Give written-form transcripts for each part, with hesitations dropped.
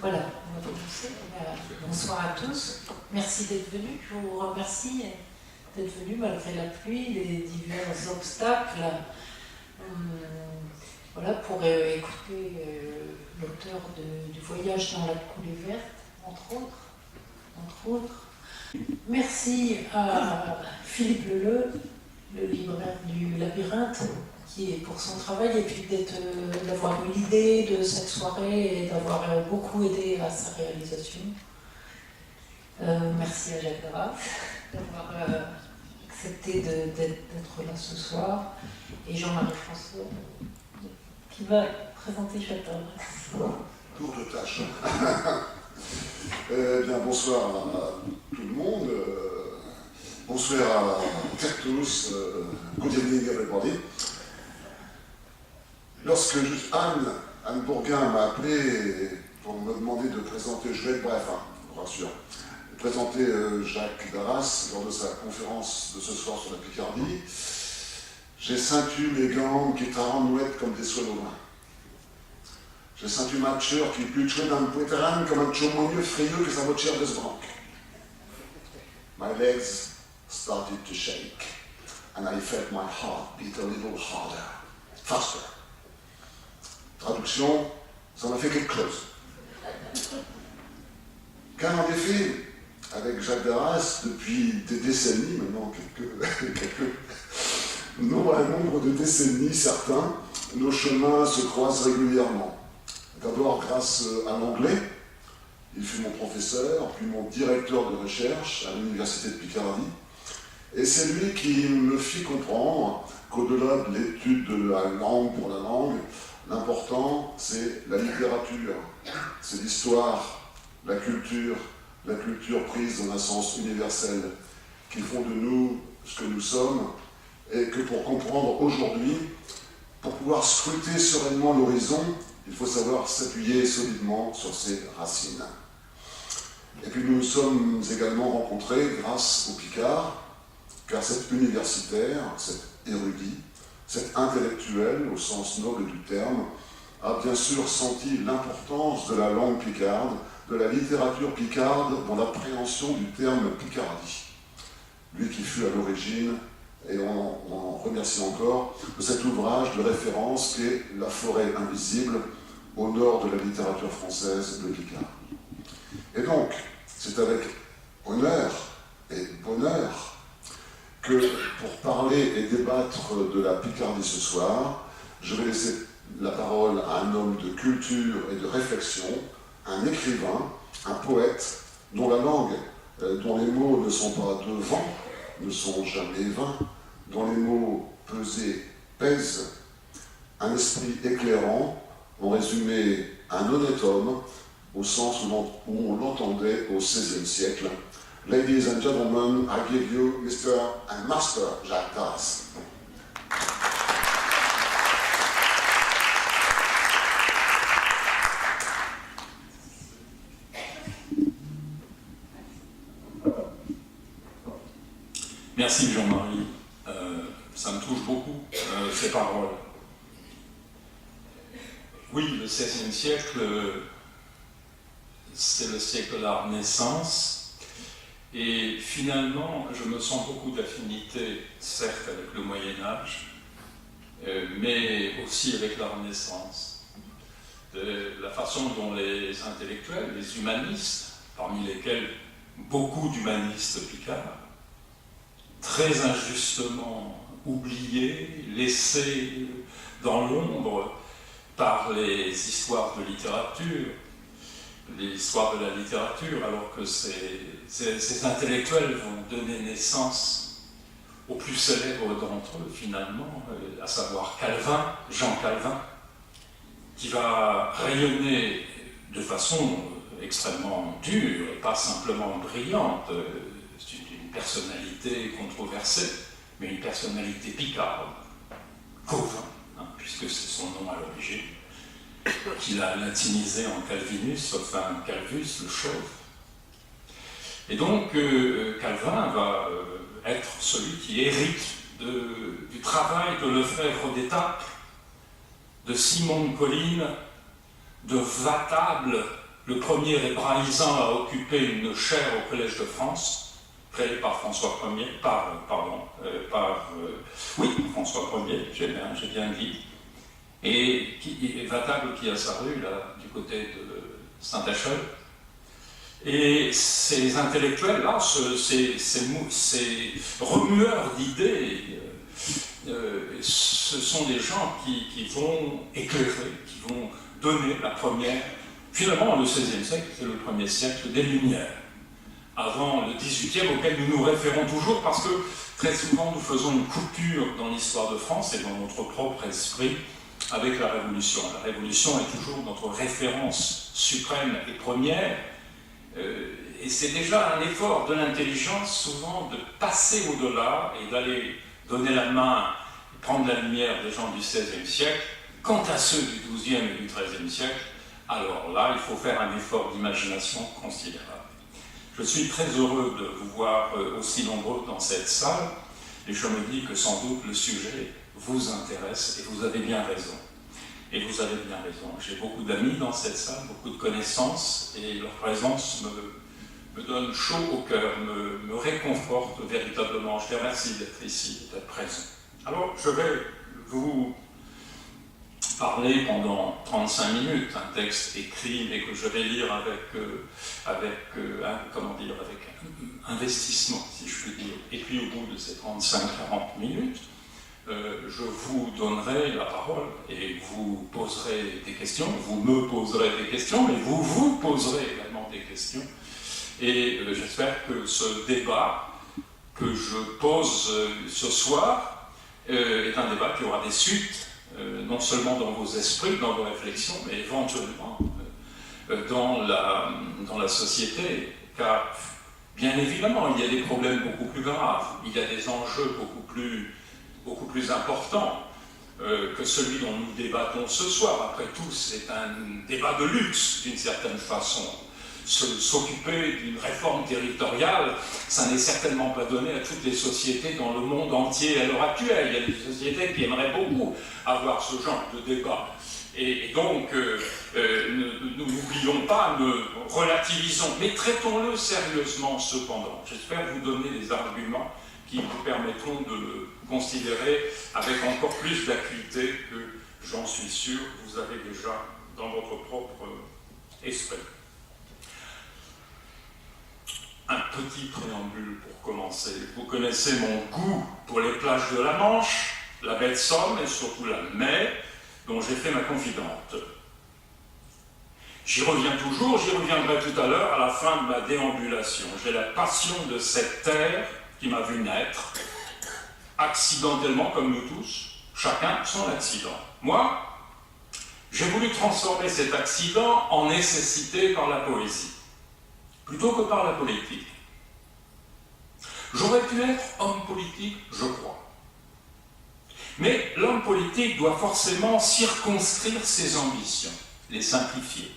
Voilà, on va commencer. Bonsoir à tous. Merci d'être venus. Je vous remercie d'être venus malgré la pluie, les divers obstacles. Voilà, pour écouter l'auteur du Voyage dans la coulée verte, entre autres. Merci à Philippe Leleu, le libraire du Labyrinthe, qui est pour son travail et puis d'avoir eu l'idée de cette soirée et d'avoir beaucoup aidé à sa réalisation. Merci à Jacques Darras d'avoir accepté d'être là ce soir, et Jean-Marie François qui va présenter Jacques Darras. Tour de tâche. Bien, bonsoir à tout le monde. Bonsoir à tous. Good evening everybody. Lorsque Anne Bourguin m'a appelé pour me demander de présenter, je vais être bref, je vous rassure, de présenter Jacques Darras lors de sa conférence de ce soir sur la Picardie, j'ai senti les gants qui taranouettent comme des solovins. J'ai senti ma chère qui putrait dans le poétran comme un chaumogneux frayeux que sa voiture de Sbranc. My legs started to shake, and I felt my heart beat a little harder, faster. Traduction, ça m'a fait quelque chose. Car en effet, avec Jacques Darras, depuis des décennies, maintenant un nombre de décennies certains, nos chemins se croisent régulièrement. D'abord grâce à l'anglais, il fut mon professeur, puis mon directeur de recherche à l'Université de Picardie, et c'est lui qui me fit comprendre qu'au-delà de l'étude de la langue pour la langue, l'important, c'est la littérature, c'est l'histoire, la culture prise dans un sens universel, qui font de nous ce que nous sommes, et que pour comprendre aujourd'hui, pour pouvoir scruter sereinement l'horizon, il faut savoir s'appuyer solidement sur ses racines. Et puis nous nous sommes également rencontrés grâce au Picard, car cet universitaire, cet érudit, cet intellectuel, au sens noble du terme, a bien sûr senti l'importance de la langue picarde, de la littérature picarde dans l'appréhension du terme Picardie. Lui qui fut à l'origine, et on remercie encore, de cet ouvrage de référence qu'est La forêt invisible, au nord de la littérature française, le Picard. Et donc, c'est avec honneur et bonheur que pour parler et débattre de la Picardie ce soir, je vais laisser la parole à un homme de culture et de réflexion, un écrivain, un poète, dont la langue, dont les mots ne sont pas de vent, ne sont jamais vains, dont les mots pesés pèsent, un esprit éclairant, en résumé un honnête homme, au sens où on l'entendait au XVIe siècle. Ladies and gentlemen, I give you Mr. and Master Jacques Darras. Merci Jean-Marie, ça me touche beaucoup, ces paroles. Oui, le XVIe siècle, c'est le siècle de la Renaissance, et finalement, je me sens beaucoup d'affinité, certes, avec le Moyen-Âge, mais aussi avec la Renaissance, de la façon dont les intellectuels, les humanistes, parmi lesquels beaucoup d'humanistes picards, très injustement oubliés, laissés dans l'ombre par les histoires de littérature, les histoires de la littérature, alors que ces intellectuels vont donner naissance au plus célèbre d'entre eux, finalement, à savoir Calvin, Jean Calvin, qui va rayonner de façon extrêmement dure et pas simplement brillante. C'est une personnalité controversée, mais une personnalité picarde, Calvin, puisque c'est son nom à l'origine, qu'il a latinisé en Calvinus, enfin Calvus, le chauve. Et donc Calvin va être celui qui hérite du travail de Lefebvre d'Étaples, de Simon Colline, de Vatable, le premier hébraïsant à occuper une chaire au Collège de France, créé par François Ier, François Ier, j'ai bien dit, et Vatable qui a sa rue, là, du côté de Saint-Achel. Et ces intellectuels-là, ces remueurs d'idées, ce sont des gens qui vont éclairer, qui vont donner la première, finalement le XVIe siècle, c'est le premier siècle des Lumières, avant le XVIIIe auquel nous nous référons toujours parce que très souvent nous faisons une coupure dans l'histoire de France et dans notre propre esprit avec la Révolution. La Révolution est toujours notre référence suprême et première, et c'est déjà un effort de l'intelligence souvent de passer au-delà et d'aller donner la main, prendre la lumière des gens du XVIe siècle. Quant à ceux du XIIe et du XIIIe siècle, alors là, il faut faire un effort d'imagination considérable. Je suis très heureux de vous voir aussi nombreux dans cette salle, et je me dis que sans doute le sujet vous intéresse, et vous avez bien raison. Et vous avez bien raison. J'ai beaucoup d'amis dans cette salle, beaucoup de connaissances, et leur présence me donne chaud au cœur, me réconforte véritablement. Je les remercie d'être ici, d'être présent. Alors, je vais vous parler pendant 35 minutes, un texte écrit, mais que je vais lire avec investissement, si je puis dire. Et puis, au bout de ces 35-40 minutes, je vous donnerai la parole et vous poserez des questions, vous me poserez des questions, mais vous vous poserez également des questions. Et j'espère que ce débat que je pose ce soir est un débat qui aura des suites, non seulement dans vos esprits, dans vos réflexions, mais éventuellement dans la société, car bien évidemment, il y a des problèmes beaucoup plus graves, il y a des enjeux beaucoup plus important que celui dont nous débattons ce soir. Après tout, c'est un débat de luxe, d'une certaine façon. S'occuper d'une réforme territoriale, ça n'est certainement pas donné à toutes les sociétés dans le monde entier à l'heure actuelle. Il y a des sociétés qui aimeraient beaucoup avoir ce genre de débat. Et donc, nous n'oublions pas, relativisons, mais traitons-le sérieusement cependant. J'espère vous donner des arguments qui vous permettront de le considérer avec encore plus d'acuité que, j'en suis sûr, vous avez déjà dans votre propre esprit. Un petit préambule pour commencer. Vous connaissez mon goût pour les plages de la Manche, la baie de Somme et surtout la mer, dont j'ai fait ma confidente. J'y reviens toujours, j'y reviendrai tout à l'heure à la fin de ma déambulation. J'ai la passion de cette terre qui m'a vu naître, accidentellement comme nous tous, chacun son accident. Moi, j'ai voulu transformer cet accident en nécessité par la poésie, plutôt que par la politique. J'aurais pu être homme politique, je crois. Mais l'homme politique doit forcément circonscrire ses ambitions, les simplifier,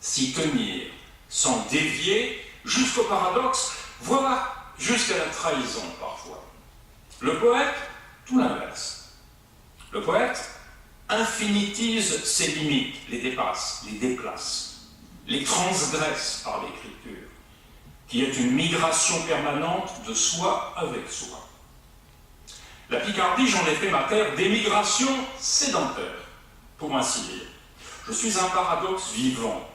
s'y tenir, s'en dévier jusqu'au paradoxe, voire jusqu'à la trahison parfois. Le poète, tout l'inverse. Le poète infinitise ses limites, les dépasse, les déplace, les transgresse par l'écriture, qui est une migration permanente de soi avec soi. La Picardie, j'en ai fait ma terre d'émigration sédentaire, pour ainsi dire. Je suis un paradoxe vivant,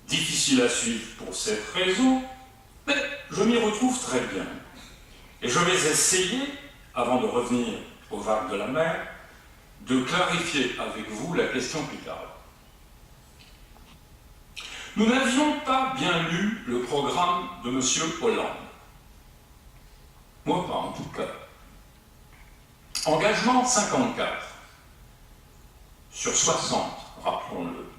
difficile à suivre pour cette raison, mais je m'y retrouve très bien. Et je vais essayer, avant de revenir aux vagues de la mer, de clarifier avec vous la question picarde. Nous n'avions pas bien lu le programme de M. Hollande. Moi pas, en tout cas. Engagement 54, sur 60, rappelons-le.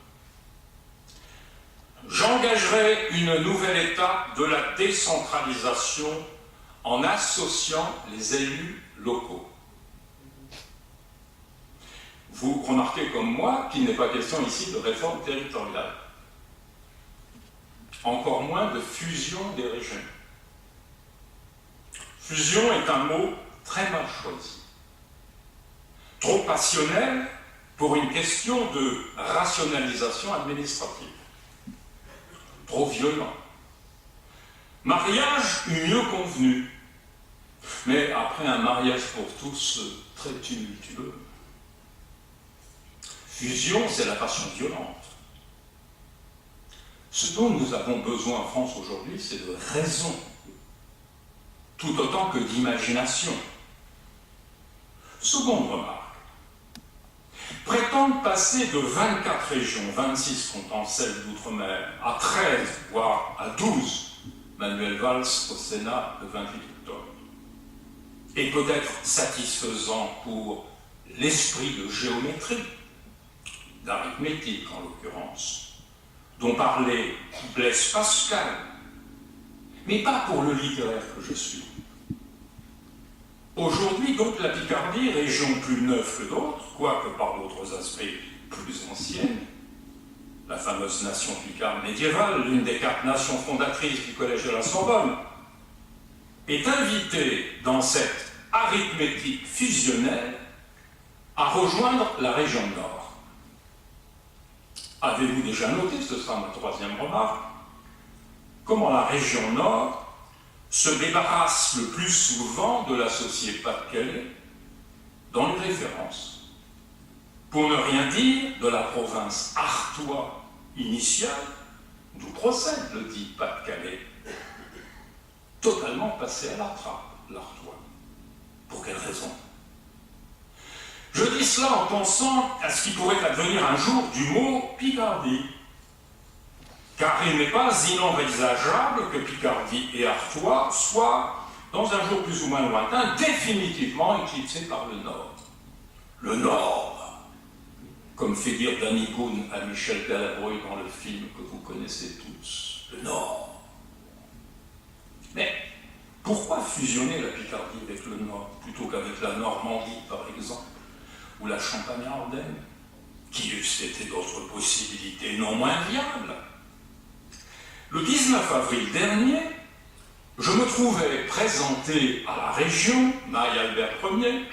J'engagerai une nouvelle étape de la décentralisation en associant les élus locaux. Vous remarquez comme moi qu'il n'est pas question ici de réforme territoriale, encore moins de fusion des régions. Fusion est un mot très mal choisi, trop passionnel pour une question de rationalisation administrative, trop violent. Mariage eût mieux convenu, mais après un mariage pour tous très tumultueux. Fusion, c'est la passion violente. Ce dont nous avons besoin en France aujourd'hui, c'est de raison, tout autant que d'imagination. Seconde remarque. Prétendre passer de 24 régions, 26 comptant celle d'outre-mer, à 13, voire à 12, Manuel Valls au Sénat le 28 octobre, est peut-être satisfaisant pour l'esprit de géométrie, d'arithmétique en l'occurrence, dont parlait Blaise Pascal, mais pas pour le littéraire que je suis. Aujourd'hui, donc, la Picardie, région plus neuve que d'autres, quoique par d'autres aspects plus ancienne, la fameuse nation picarde médiévale, l'une des 4 nations fondatrices du Collège de la Sorbonne, est invitée dans cette arithmétique fusionnelle à rejoindre la région Nord. Avez-vous déjà noté, ce sera ma 3e remarque, comment la région Nord se débarrasse le plus souvent de l'associé Pas-de-Calais dans les références, pour ne rien dire de la province artois initiale, d'où procède le dit Pas-de-Calais, totalement passé à la trappe, l'artois. Pour quelle raison? Je dis cela en pensant à ce qui pourrait advenir un jour du mot Picardie, car il n'est pas inenvisageable que Picardie et Artois soient, dans un jour plus ou moins lointain, définitivement éclipsés par le Nord. Le Nord, comme fait dire Danny Boone à Michel Galabru dans le film que vous connaissez tous, le Nord. Mais pourquoi fusionner la Picardie avec le Nord, plutôt qu'avec la Normandie, par exemple, ou la Champagne-Ardenne, qui eussent été d'autres possibilités non moins viables? Le 19 avril dernier, je me trouvais présenté à la région, Marie-Albert Ier,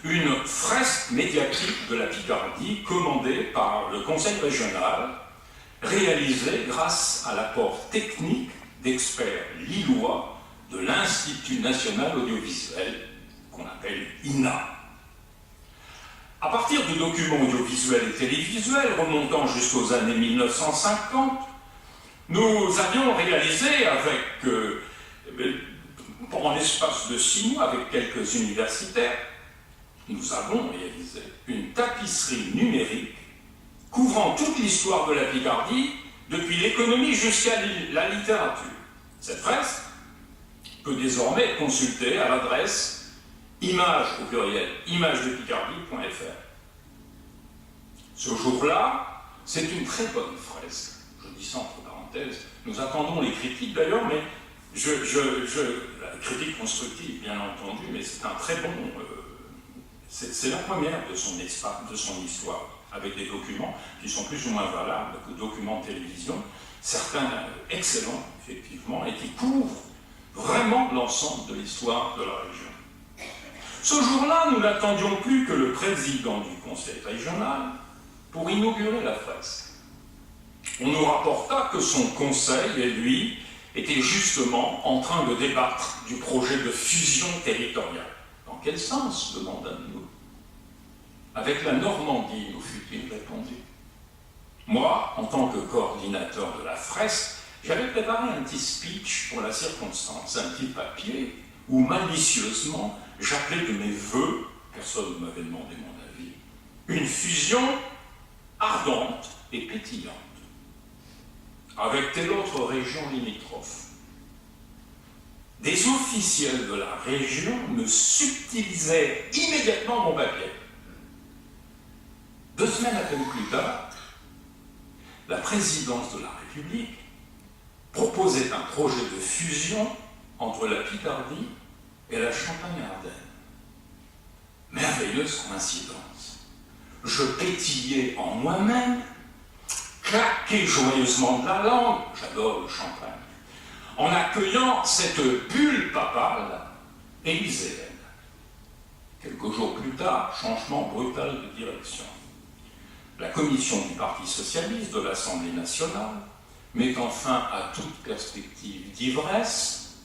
une fresque médiatique de la Picardie commandée par le Conseil régional, réalisée grâce à l'apport technique d'experts lillois de l'Institut national audiovisuel, qu'on appelle INA. À partir de documents audiovisuels et télévisuels remontant jusqu'aux années 1950, nous avions réalisé en l'espace de 6 mois, avec quelques universitaires, nous avons réalisé une tapisserie numérique couvrant toute l'histoire de la Picardie, depuis l'économie jusqu'à la littérature. Cette fresque peut désormais être consultée à l'adresse image au pluriel, imagesdepicardie.fr. Ce jour-là, c'est une très bonne fresque. Je dis ça entre parenthèses. Nous attendons les critiques d'ailleurs, mais la critique constructive, bien entendu, mais c'est un très bon... c'est la première de son histoire, avec des documents qui sont plus ou moins valables que documents de télévision, certains excellents, effectivement, et qui couvrent vraiment l'ensemble de l'histoire de la région. Ce jour-là, nous n'attendions plus que le président du conseil régional pour inaugurer la fresque. On nous rapporta que son conseil et lui étaient justement en train de débattre du projet de fusion territoriale. Dans quel sens demandâmes-nous? Avec la Normandie, nous fut-il répondu. Moi, en tant que coordinateur de la fresque, j'avais préparé un petit speech pour la circonstance, un petit papier où malicieusement j'appelais de mes vœux, personne ne m'avait demandé mon avis, une fusion ardente et pétillante avec telle autre région limitrophe. Des officiels de la région me subtilisaient immédiatement mon papier. 2 semaines à peine plus tard, la présidence de la République proposait un projet de fusion entre la Picardie et la Champagne-Ardenne. Merveilleuse coïncidence. Je pétillais en moi-même, claquais joyeusement de la langue, j'adore le champagne, en accueillant cette bulle papale élyséenne. Quelques jours plus tard, changement brutal de direction. La commission du Parti socialiste de l'Assemblée nationale, mettant fin à toute perspective d'ivresse,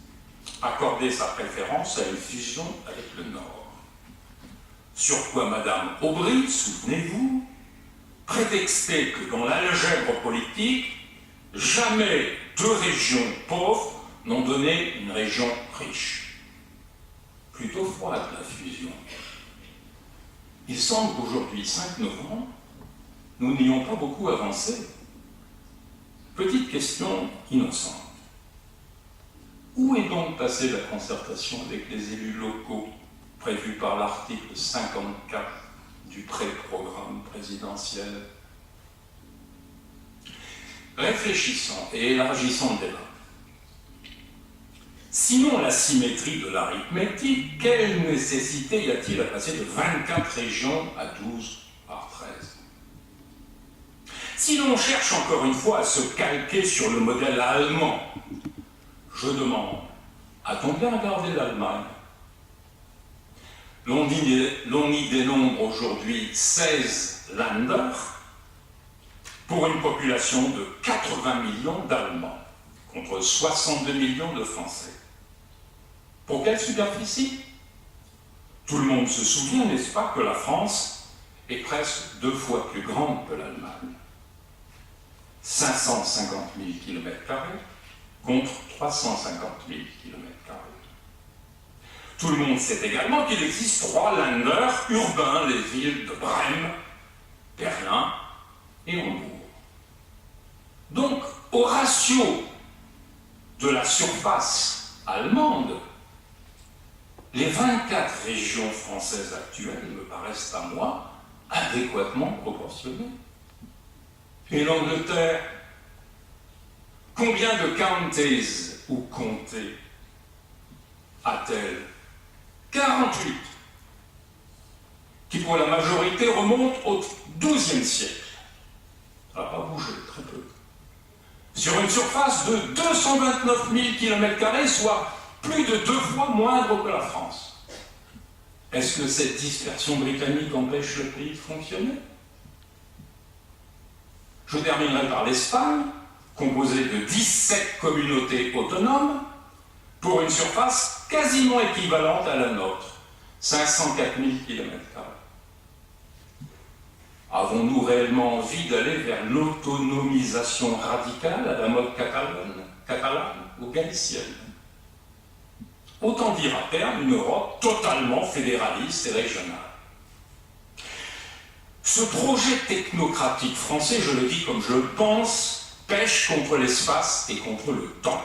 accordait sa préférence à une fusion avec le Nord. Sur quoi Madame Aubry, souvenez-vous, prétextait que dans l'algèbre politique, jamais 2 régions pauvres n'ont donné une région riche. Plutôt froide la fusion. Il semble qu'aujourd'hui, 5 novembre, nous n'ayons pas beaucoup avancé. Petite question innocente. Où est donc passée la concertation avec les élus locaux prévue par l'article 54 du pré-programme présidentiel? Réfléchissons et élargissons le débat. Sinon la symétrie de l'arithmétique, quelle nécessité y a-t-il à passer de 24 régions à 12 par 13? Si l'on cherche encore une fois à se calquer sur le modèle allemand, je demande, a-t-on bien regardé l'Allemagne? L'on y dénombre aujourd'hui 16 Länder pour une population de 80 millions d'Allemands, contre 62 millions de Français. Pour quelle superficie? Tout le monde se souvient, n'est-ce pas, que la France est presque 2 fois plus grande que l'Allemagne. 550 000 km² contre 350 000 km². Tout le monde sait également qu'il existe 3 Länder urbains, les villes de Brême, Berlin et Hambourg. Donc, au ratio de la surface allemande, les 24 régions françaises actuelles me paraissent à moi adéquatement proportionnées. Et l'Angleterre, combien de counties ou comtés a-t-elle? 48, qui pour la majorité remontent au XIIe siècle. Ça n'a pas bougé, très peu. Sur une surface de 229 000 km², soit plus de 2 fois moindre que la France. Est-ce que cette dispersion britannique empêche le pays de fonctionner? Je terminerai par l'Espagne, composée de 17 communautés autonomes, pour une surface quasiment équivalente à la nôtre, 504 000 km². Avons-nous réellement envie d'aller vers l'autonomisation radicale à la mode catalane ou galicienne? Autant dire à terme une Europe totalement fédéraliste et régionale. Ce projet technocratique français, je le dis comme je le pense, pêche contre l'espace et contre le temps.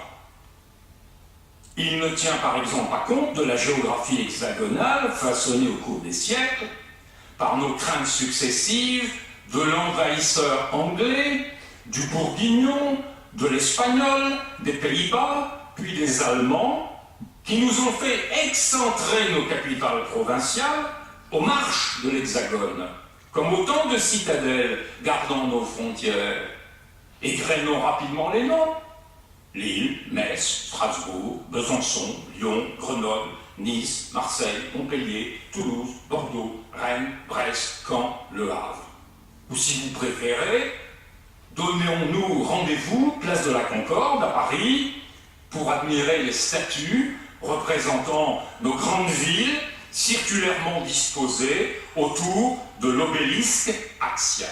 Il ne tient par exemple pas compte de la géographie hexagonale façonnée au cours des siècles par nos craintes successives de l'envahisseur anglais, du bourguignon, de l'espagnol, des Pays-Bas, puis des Allemands, qui nous ont fait excentrer nos capitales provinciales aux marches de l'hexagone, comme autant de citadelles gardant nos frontières, et grainons rapidement les noms. Lille, Metz, Strasbourg, Besançon, Lyon, Grenoble, Nice, Marseille, Montpellier, Toulouse, Bordeaux, Rennes, Brest, Caen, Le Havre. Ou si vous préférez, donnons-nous rendez-vous, place de la Concorde, à Paris, pour admirer les statues représentant nos grandes villes, circulairement disposés autour de l'obélisque axial.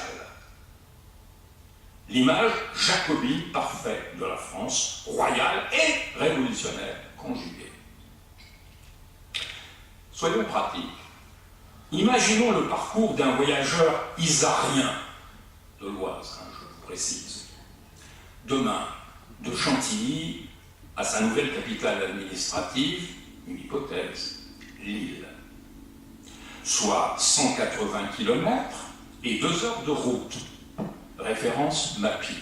L'image jacobine parfaite de la France royale et révolutionnaire conjuguée. Soyons pratiques. Imaginons le parcours d'un voyageur isarien de l'Oise, je vous précise. Demain, de Chantilly à sa nouvelle capitale administrative, une hypothèse, Lille. Soit 180 km et 2 heures de route. Référence MAPI.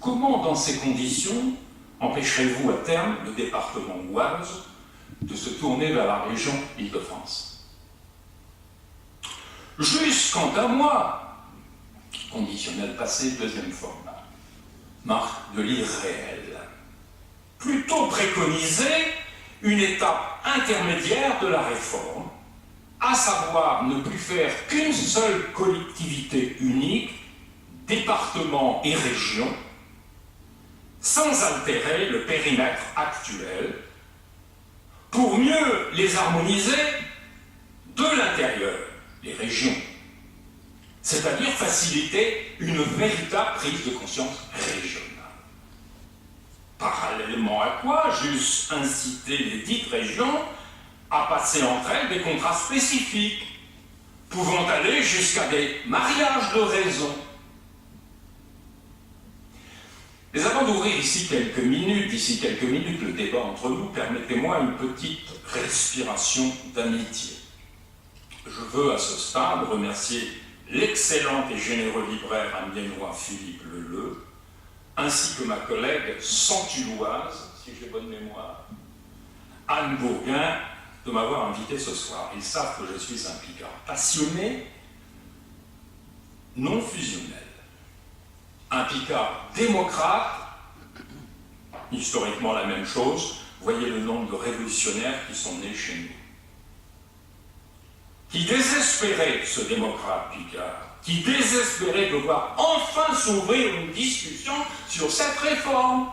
Comment, dans ces conditions, empêcherez-vous à terme le département Oise de se tourner vers la région Île-de-France? Juste quant à moi, conditionnel passé, deuxième format, marque de l'irréel, plutôt préconiser une étape intermédiaire de la réforme, à savoir ne plus faire qu'une seule collectivité unique, département et région, sans altérer le périmètre actuel, pour mieux les harmoniser de l'intérieur, les régions, c'est-à-dire faciliter une véritable prise de conscience régionale. Parallèlement à quoi, j'eusse incité les dites régions à passer entre elles des contrats spécifiques, pouvant aller jusqu'à des mariages de raison. Mais avant d'ouvrir d'ici quelques minutes le débat entre nous, permettez-moi une petite respiration d'amitié. Je veux à ce stade remercier l'excellent et généreux libraire amiénois Philippe Leleu, ainsi que ma collègue centuloise, si j'ai bonne mémoire, Anne Bourguin, de m'avoir invité ce soir. Ils savent que je suis un Picard passionné, non fusionnel. Un Picard démocrate, historiquement la même chose, voyez le nombre de révolutionnaires qui sont nés chez nous. Qui désespérait, ce démocrate Picard, qui désespérait de voir enfin s'ouvrir une discussion sur cette réforme.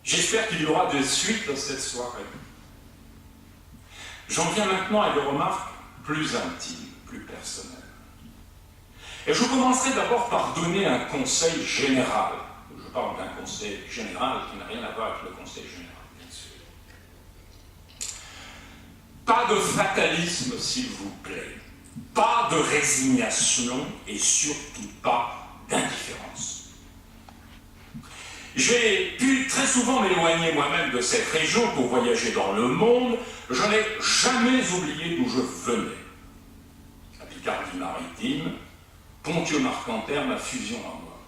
J'espère qu'il y aura de suite dans cette soirée. J'en viens maintenant à des remarques plus intimes, plus personnelles. Et je commencerai d'abord par donner un conseil général. Je parle d'un conseil général qui n'a rien à voir avec le conseil général, bien sûr. Pas de fatalisme, s'il vous plaît. Pas de résignation et surtout pas d'indifférence. J'ai pu très souvent m'éloigner moi-même de cette région pour voyager dans le monde. Je n'ai jamais oublié d'où je venais. La Picardie maritime, Ponthieu-Marcanterre, ma fusion en moi.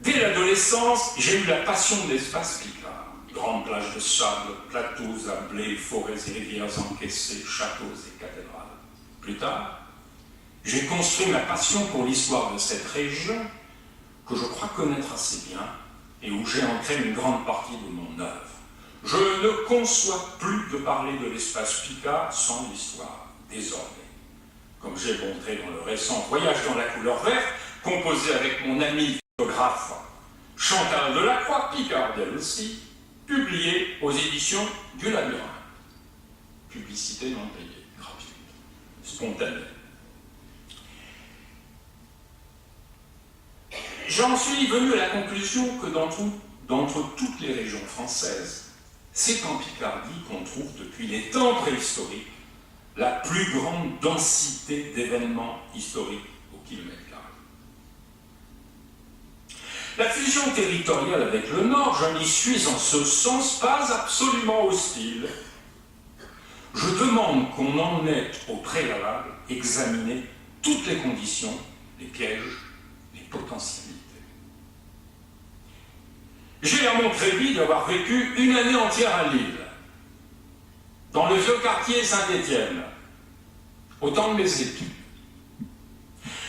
Dès l'adolescence, j'ai eu la passion de l'espace picard. Grandes plages de sable, plateaux à blé, forêts et rivières encaissées, châteaux et cathédrales. Plus tard, j'ai construit ma passion pour l'histoire de cette région, que je crois connaître assez bien, et où j'ai ancré une grande partie de mon œuvre. Je ne conçois plus de parler de l'espace picard sans l'histoire, désormais. Comme j'ai montré dans le récent Voyage dans la couleur verte, composé avec mon ami photographe Chantal Delacroix, picardienne aussi, publié aux éditions du Labyrinthe. Publicité non payée, gratuite, spontanée. J'en suis venu à la conclusion que d'entre toutes les régions françaises, c'est en Picardie qu'on trouve depuis les temps préhistoriques la plus grande densité d'événements historiques au kilomètre carré. La fusion territoriale avec le Nord, je n'y suis en ce sens pas absolument hostile. Je demande qu'on en ait au préalable examiné toutes les conditions, les pièges, les potentialités. J'ai à mon crédit d'avoir vécu une année entière à Lille, dans le vieux quartier Saint-Étienne, au temps de mes études.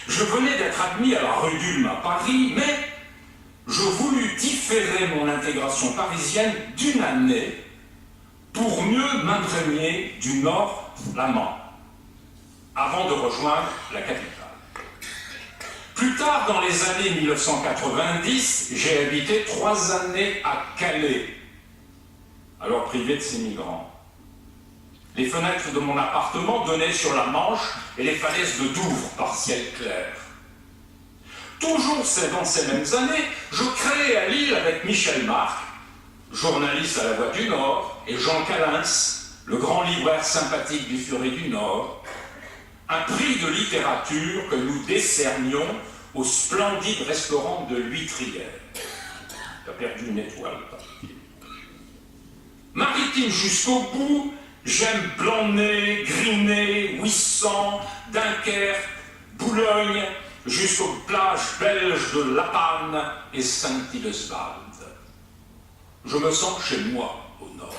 Je venais d'être admis à la rue d'Ulm à Paris, mais je voulus différer mon intégration parisienne d'une année pour mieux m'imprégner du Nord flamand, avant de rejoindre la capitale. Plus tard, dans les années 1990, j'ai habité 3 années à Calais, alors privé de ses migrants. Les fenêtres de mon appartement donnaient sur la Manche et les falaises de Douvres par ciel clair. Toujours dans ces mêmes années, je créai à Lille avec Michel Marc, journaliste à La Voix du Nord, et Jean Calins, le grand libraire sympathique du Furet du Nord, un prix de littérature que nous décernions au splendide restaurant de l'Huîtrière, qui a perdu une étoile. Maritime jusqu'au bout, j'aime Blanay, Griné, Ouessant, Dunkerque, Boulogne, jusqu'aux plages belges de La Panne et Saint-Hildeswald. Je me sens chez moi, au nord,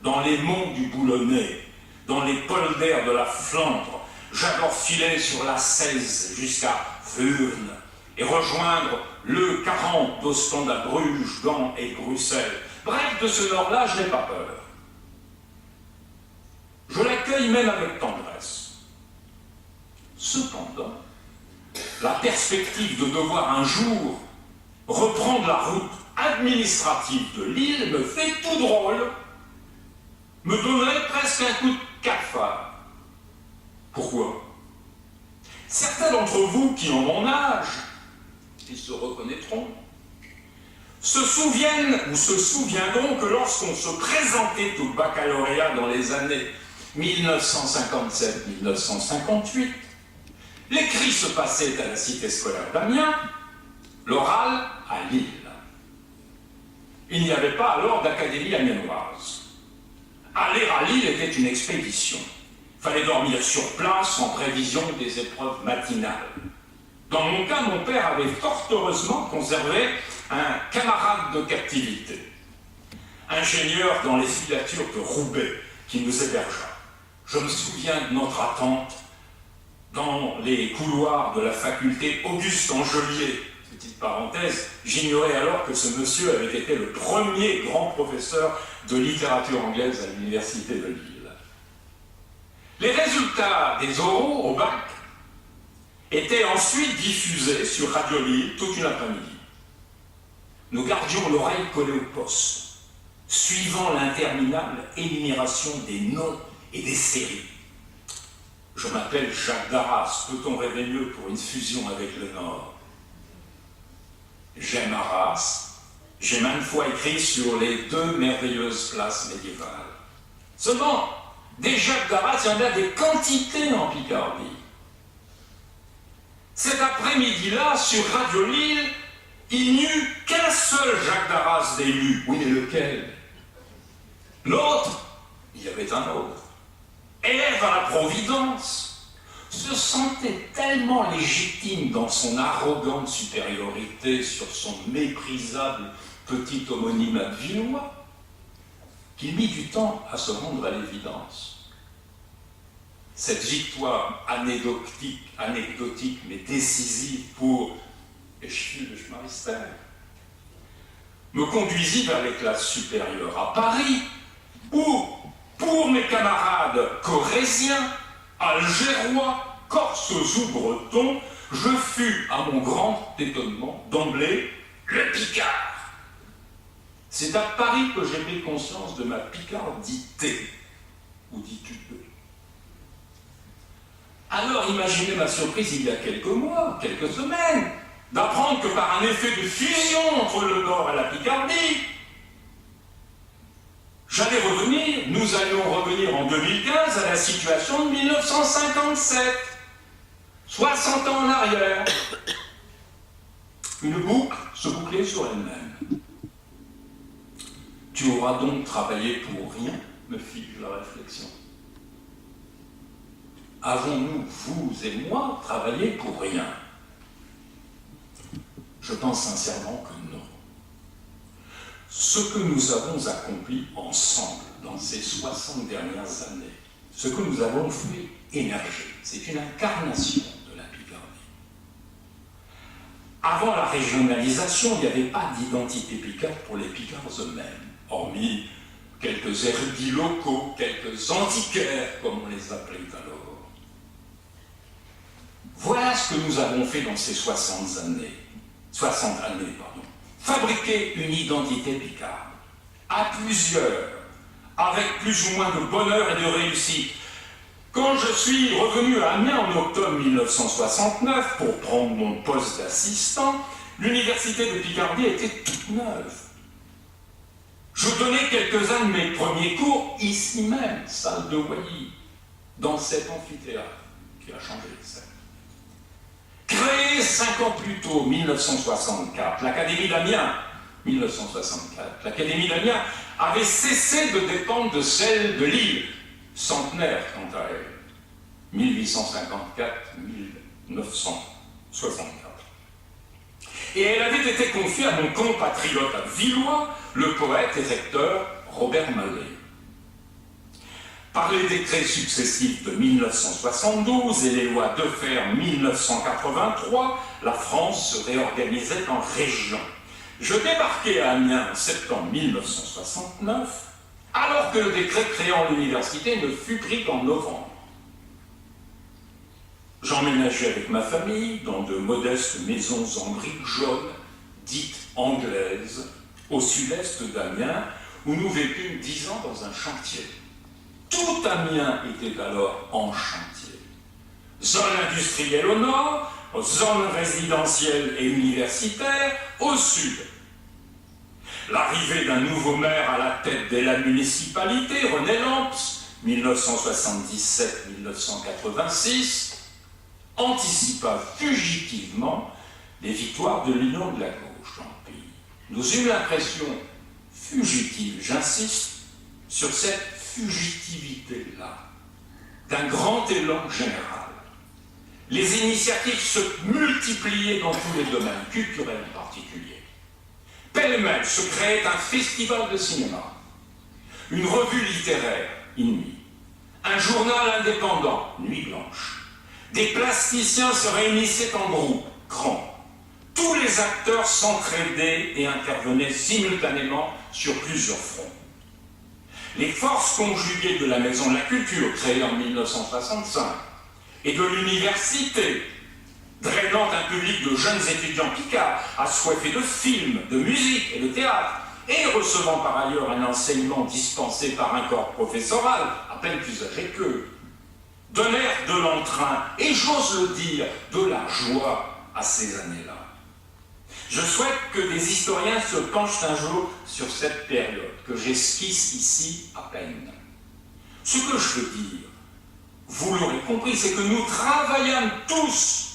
dans les monts du Boulonnais, dans les polders de la Flandre. J'adore filer sur la Cèze jusqu'à Furnes et rejoindre le 40 d'Ostende à Bruges, Gand et Bruxelles. Bref, de ce nord-là, je n'ai pas peur. Je l'accueille même avec tendresse. Cependant, la perspective de devoir un jour reprendre la route administrative de Lille me fait tout drôle, me donnerait presque un coup de cafard. Pourquoi? Certains d'entre vous qui ont mon âge, ils se reconnaîtront, se souviennent ou se souviendront que lorsqu'on se présentait au baccalauréat dans les années 1957-1958, l'écrit se passait à la cité scolaire d'Amiens, l'oral à Lille. Il n'y avait pas alors d'académie amiénoise. Aller à Lille était une expédition. Il fallait dormir sur place en prévision des épreuves matinales. Dans mon cas, mon père avait fort heureusement conservé un camarade de captivité, ingénieur dans les filatures de Roubaix, qui nous hébergea. Je me souviens de notre attente dans les couloirs de la faculté Auguste Angelier. Petite parenthèse, j'ignorais alors que ce monsieur avait été le premier grand professeur de littérature anglaise à l'université de Lille. Les résultats des oraux au bac étaient ensuite diffusés sur Radio Lille toute une après-midi. Nous gardions l'oreille collée au poste, suivant l'interminable énumération des noms et des séries. Je m'appelle Jacques Darras, peut-on rêver mieux pour une fusion avec le Nord? J'aime Arras, j'ai maintes fois écrit sur les 2 merveilleuses places médiévales. Seulement, des Jacques Darras, il y en a des quantités en Picardie. Cet après-midi-là, sur Radio Lille, il n'y eut qu'un seul Jacques Darras d'élu. Oui, mais lequel? L'autre, il y avait un autre. Ève à la Providence se sentait tellement légitime dans son arrogante supériorité sur son méprisable petit homonyme abbevillois qu'il mit du temps à se rendre à l'évidence. Cette victoire anecdotique mais décisive pour Schmarister me conduisit vers les classes supérieures à Paris, où, pour mes camarades corréziens, algérois, corses ou bretons, je fus, à mon grand étonnement, d'emblée, le Picard. C'est à Paris que j'ai pris conscience de ma picardité, ou dit-tu. Alors imaginez ma surprise il y a quelques mois, quelques semaines, d'apprendre que par un effet de fusion entre le Nord et la Picardie, nous allions revenir en 2015 à la situation de 1957, 60 ans en arrière. Une boucle se bouclait sur elle-même. Tu auras donc travaillé pour rien, me fis-je la réflexion. Avons-nous, vous et moi, travaillé pour rien? Je pense sincèrement que non. Ce que nous avons accompli ensemble dans ces 60 dernières années, ce que nous avons fait émerger, c'est une incarnation de la Picardie. Avant la régionalisation, il n'y avait pas d'identité picarde pour les Picards eux-mêmes, hormis quelques érudits locaux, quelques antiquaires, comme on les appelait alors. Voilà ce que nous avons fait dans ces 60 années. Fabriquer une identité picarde. à plusieurs, avec plus ou moins de bonheur et de réussite. Quand je suis revenu à Amiens en octobre 1969 pour prendre mon poste d'assistant, l'université de Picardie était toute neuve. Je donnais quelques-uns de mes premiers cours ici même, salle de Wailly, dans cet amphithéâtre qui a changé de scène. Créée 5 ans plus tôt, 1964, l'Académie d'Amiens, 1964, l'Académie d'Amiens avait cessé de dépendre de celle de Lille, centenaire quant à elle, 1854-1964. Et elle avait été confiée à mon compatriote villois, le poète et recteur Robert Mallet. Par les décrets successifs de 1972 et les lois Defferre 1983, la France se réorganisait en régions. Je débarquai à Amiens en septembre 1969, alors que le décret créant l'université ne fut pris qu'en novembre. J'emménageais avec ma famille dans de modestes maisons en briques jaunes, dites anglaises, au sud-est d'Amiens, où nous vécûmes 10 ans dans un chantier. Tout Amiens était alors en chantier. Zone industrielle au nord, zone résidentielle et universitaire au sud. L'arrivée d'un nouveau maire à la tête de la municipalité, René Lamps, 1977-1986, anticipa fugitivement les victoires de l'union de la gauche dans le pays. Nous eûmes l'impression fugitive, j'insiste sur cette fugitivité-là, d'un grand élan général. Les initiatives se multipliaient dans tous les domaines, culturels en particulier. Pêle-mêle se créait un festival de cinéma, une revue littéraire, Inuit, un journal indépendant, Nuit Blanche. Des plasticiens se réunissaient en groupe, grand. Tous les acteurs s'entraidaient et intervenaient simultanément sur plusieurs fronts. Les forces conjuguées de la Maison de la Culture, créée en 1965, et de l'université, drainant un public de jeunes étudiants picards, assoiffés de films, de musique et de théâtre, et recevant par ailleurs un enseignement dispensé par un corps professoral, à peine plus âgé qu'eux, donnèrent de l'entrain, et j'ose le dire, de la joie à ces années-là. Je souhaite que des historiens se penchent un jour sur cette période, que j'esquisse ici à peine. Ce que je veux dire, vous l'aurez compris, c'est que nous travaillâmes tous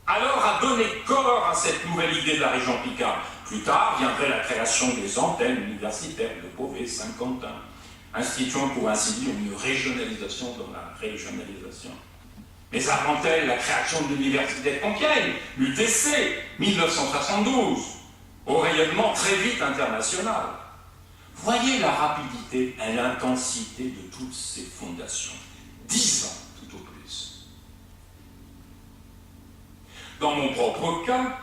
alors à donner corps à cette nouvelle idée de la région Picard. Plus tard viendrait la création des antennes universitaires de Beauvais, Saint-Quentin, instituant pour ainsi dire une régionalisation dans la régionalisation. Mais avant elle, la création de l'université de Compiègne, l'UTC, 1972, au rayonnement très vite international. Voyez la rapidité et l'intensité de toutes ces fondations. 10 ans tout au plus. Dans mon propre cas,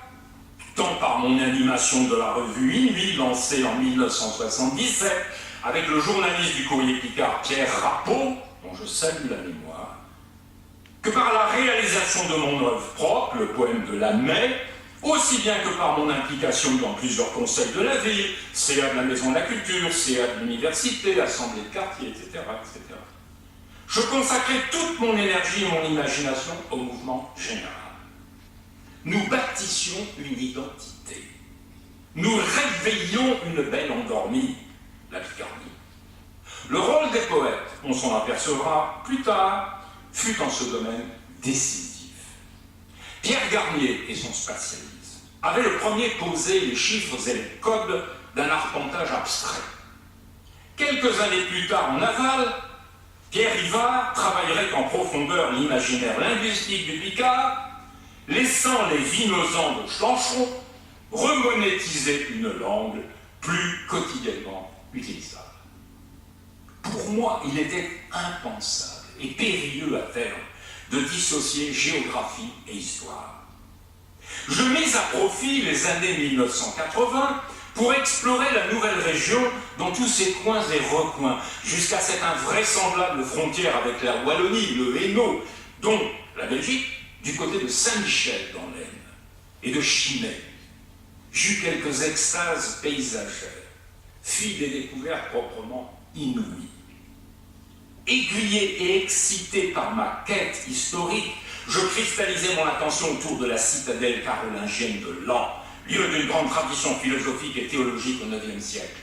tant par mon animation de la revue Inuit, lancée en 1977, avec le journaliste du Courrier Picard Pierre Rappeau, dont je salue la mémoire, que par la réalisation de mon œuvre propre, le poème de la Mai, aussi bien que par mon implication dans plusieurs conseils de la ville, CA de la Maison de la Culture, CA de l'université, Assemblée de quartier, etc., etc. Je consacrais toute mon énergie et mon imagination au mouvement général. Nous bâtissions une identité. Nous réveillions une belle endormie, la Picardie. Le rôle des poètes, on s'en apercevra plus tard, fut en ce domaine décisif. Pierre Garnier et son spatialisme avaient le premier posé les chiffres et les codes d'un arpentage abstrait. Quelques années plus tard en aval, Pierre Rivard travaillerait en profondeur l'imaginaire linguistique du Picard, laissant les Vinosans de Chanchon remonétiser une langue plus quotidiennement utilisable. Pour moi, il était impensable et périlleux à terme de dissocier géographie et histoire. Je mis à profit les années 1980 pour explorer la nouvelle région dans tous ses coins et recoins, jusqu'à cette invraisemblable frontière avec la Wallonie, le Hainaut, dont la Belgique, du côté de Saint-Michel dans l'Aisne, et de Chimay. J'eus quelques extases paysagères. fit des découvertes proprement inouïes. Aiguillé et excité par ma quête historique, je cristallisais mon attention autour de la citadelle carolingienne de Laon, lieu d'une grande tradition philosophique et théologique au IXe siècle.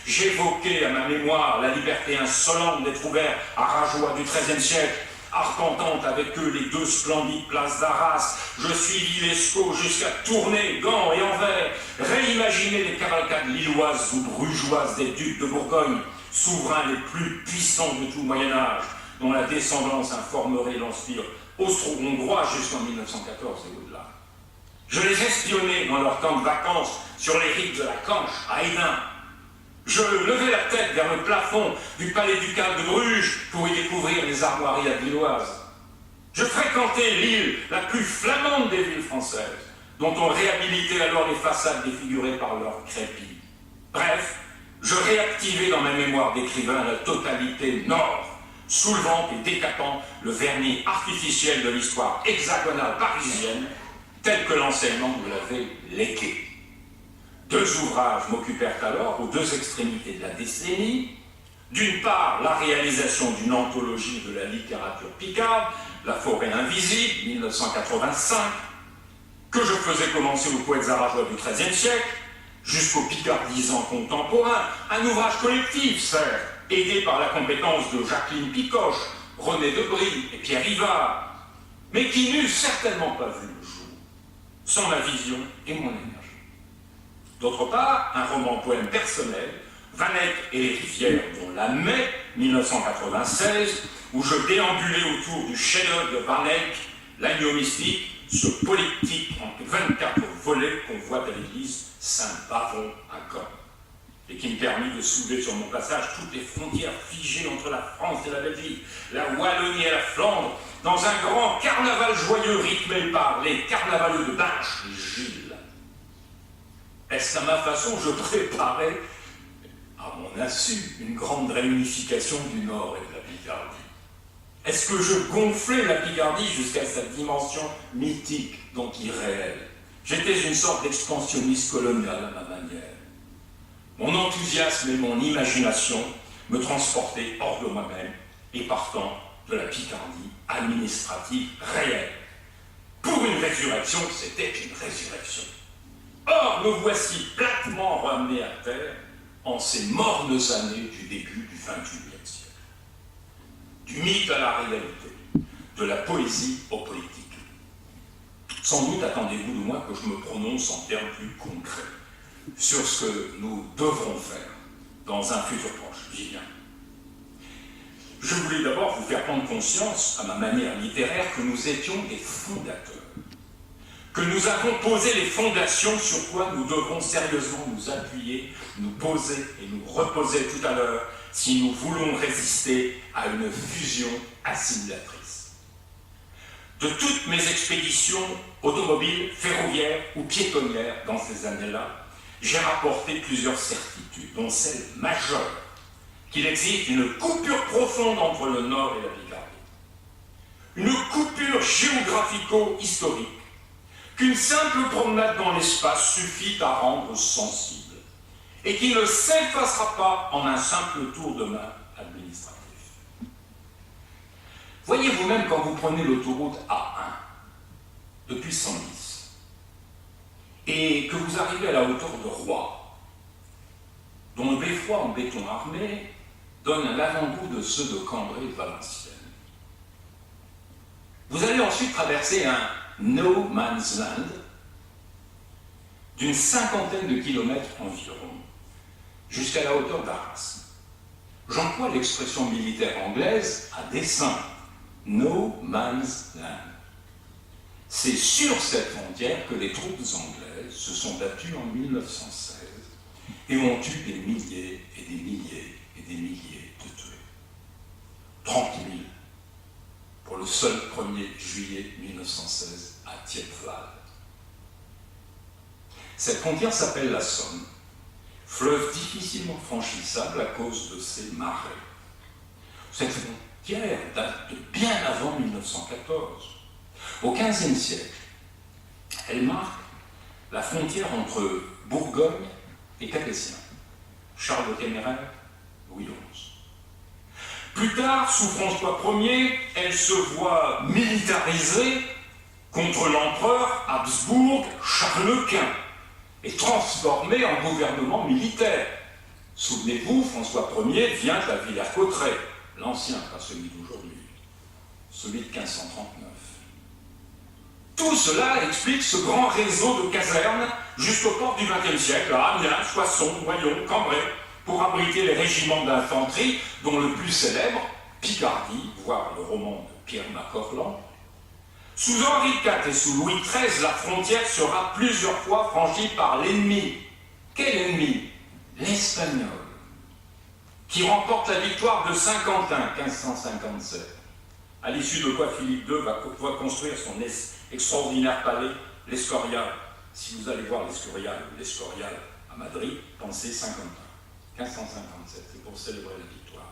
J'évoquais à ma mémoire la liberté insolente des trouvères arageois du XIIIe siècle, arpentant avec eux les 2 splendides places d'Arras. Je suivis l'Escaut jusqu'à Tournai, Gand et Anvers, réimaginer les cavalcades lilloises ou brugeoises des ducs de Bourgogne, souverains les plus puissants de tout le Moyen-Âge, dont la descendance informerait l'Empire austro-hongrois jusqu'en 1914 et au-delà. Je les espionnais dans leur camp de vacances sur les rives de la Canche, à Hénin. Je levais la tête vers le plafond du palais ducal de Bruges pour y découvrir les armoiries avilloises. Je fréquentais l'île la plus flamande des villes françaises, dont on réhabilitait alors les façades défigurées par leurs crépis. Bref, je réactivais dans ma mémoire d'écrivain la totalité nord, soulevant et décapant le vernis artificiel de l'histoire hexagonale parisienne, tel que l'enseignement me l'avait légué. 2 ouvrages m'occupèrent alors aux 2 extrémités de la décennie. D'une part, la réalisation d'une anthologie de la littérature picarde, La forêt invisible, 1985, que je faisais commencer aux poètes arageois du XIIIe siècle, jusqu'aux picardisants contemporains, un ouvrage collectif, certes, aidé par la compétence de Jacqueline Picoche, René Debris et Pierre Rivard, mais qui n'eût certainement pas vu le jour, sans ma vision et mon énergie. D'autre part, un roman-poème personnel, Van Eyck et les rivières, dont la mai 1996, où je déambulais autour du chef-d'œuvre de Van Eyck, L'agneau mystique, ce polyptyque en 24 volets qu'on voit à l'église Saint-Bavon à Caen, et qui me permit de soulever sur mon passage toutes les frontières figées entre la France et la Belgique, la Wallonie et la Flandre, dans un grand carnaval joyeux rythmé par les carnavaleux de Binche et Gilles. Est-ce qu'à ma façon, je préparais, à mon insu, une grande réunification du Nord et de la Picardie? Est-ce que je gonflais la Picardie jusqu'à sa dimension mythique, donc irréelle? J'étais une sorte d'expansionniste colonial à ma manière. Mon enthousiasme et mon imagination me transportaient hors de moi-même et partant de la Picardie administrative réelle. Pour une résurrection, c'était une résurrection. Or, me voici platement ramené à terre en ces mornes années du début du XXIe siècle. Du mythe à la réalité, de la poésie au politique. Sans doute attendez-vous de moi que je me prononce en termes plus concrets sur ce que nous devrons faire dans un futur proche. J'y viens. Je voulais d'abord vous faire prendre conscience, à ma manière littéraire, que nous étions des fondateurs, que nous avons posé les fondations sur quoi nous devrons sérieusement nous appuyer, nous poser et nous reposer tout à l'heure si nous voulons résister à une fusion assimilatrice. De toutes mes expéditions automobiles, ferroviaires ou piétonnières dans ces années-là, j'ai rapporté plusieurs certitudes, dont celle majeure qu'il existe une coupure profonde entre le Nord et la Picardie. Une coupure géographico-historique qu'une simple promenade dans l'espace suffit à rendre sensible et qui ne s'effacera pas en un simple tour de main administratif. Voyez vous-même quand vous prenez l'autoroute A1 depuis 110 et que vous arrivez à la hauteur de Roye, dont le beffroi en béton armé donne l'avant-goût de ceux de Cambrai et de Valenciennes. Vous allez ensuite traverser un no man's land d'une 50aine de kilomètres environ jusqu'à la hauteur d'Arras. J'emploie l'expression militaire anglaise à dessein, no man's land. C'est sur cette frontière que les troupes anglaises se sont battues en 1916 et ont eu des milliers et des milliers et des milliers de tués. 30 000 pour le seul 1er juillet 1916 à Thiepval. Cette frontière s'appelle la Somme, fleuve difficilement franchissable à cause de ses marais. Cette frontière date de bien avant 1914. Au XVe siècle, elle marque la frontière entre Bourgogne et Capétien, Charles le Téméraire, Louis XI. Plus tard, sous François Ier, elle se voit militarisée contre l'empereur Habsbourg Charles Quint et transformée en gouvernement militaire. Souvenez-vous, François Ier vient à Villers-Cotterêts, l'ancien, pas celui d'aujourd'hui, celui de 1539. Tout cela explique ce grand réseau de casernes jusqu'aux portes du XXe siècle, à Amiens, Soissons, Noyon, Cambrai, pour abriter les régiments d'infanterie, dont le plus célèbre, Picardie, voire le roman de Pierre Macorlan. Sous Henri IV et sous Louis XIII, la frontière sera plusieurs fois franchie par l'ennemi. Quel ennemi? L'Espagnol, qui remporte la victoire de Saint-Quentin, 1557, à l'issue de quoi Philippe II va construire son extraordinaire palais, l'Escorial. Si vous allez voir l'Escorial à Madrid, pensez Saint-Quentin, 1557, c'est pour célébrer la victoire.